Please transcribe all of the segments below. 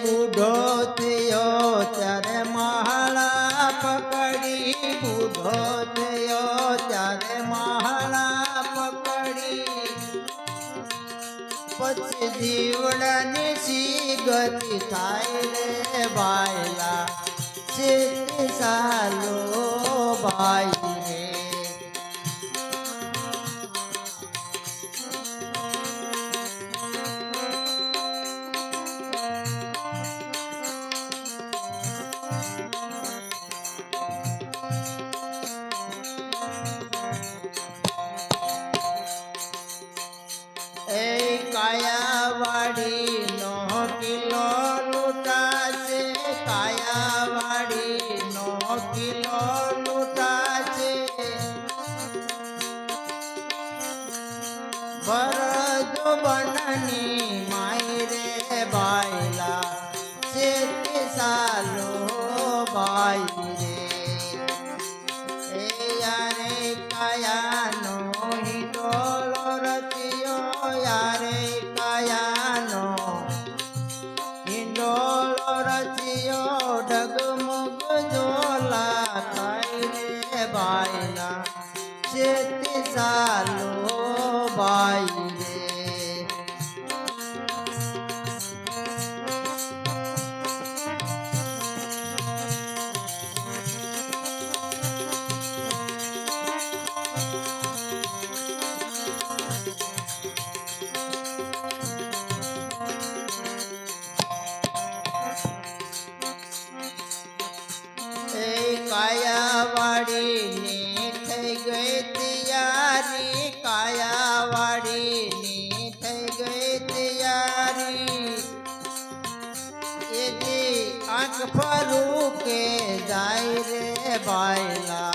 બુઢો થયો ત્યારે મહાળા પકડી બુઢો થયો ત્યારે મહાળા પકડી પછી જીવડાની સી ગતિ થાય રે બાયલા ચેતી સાલો ભાઈ રે કાયાવાડીનો કિલ્લો લૂંટાશે કાયાવાડીનો કિલ્લો લૂંટાશે ભરત બનની માઈ રે બાયલા ચેતી સાલો ભાઈ રે એ યારે કાયાનો હિંડોળો રચ્યો યારે કાયાનો હિંડોળો રચ્યો ડગમગ ઝોલા ખાઈ રે બાયલા ચેતી સાલો ભાઈ રે કાયાવાડીની થઈ ગઈ તૈયારી કાયાવાડીની થઈ ગઈ તૈયારી એથી આંખ ફરું કે જાય રે બાયલા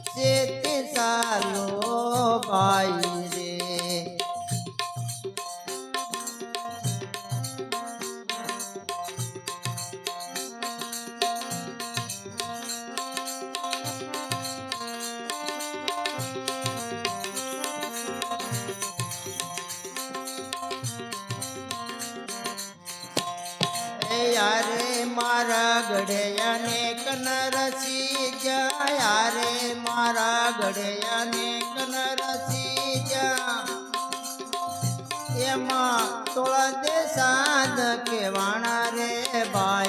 ચેતી સાલો ભાઈ રે યારે મારા ગળે અનેક નરસી જા યારે મારા ગળે અનેક નરસી જા એમાં તોળા દે સાધ કે વાણા રે ભાઈ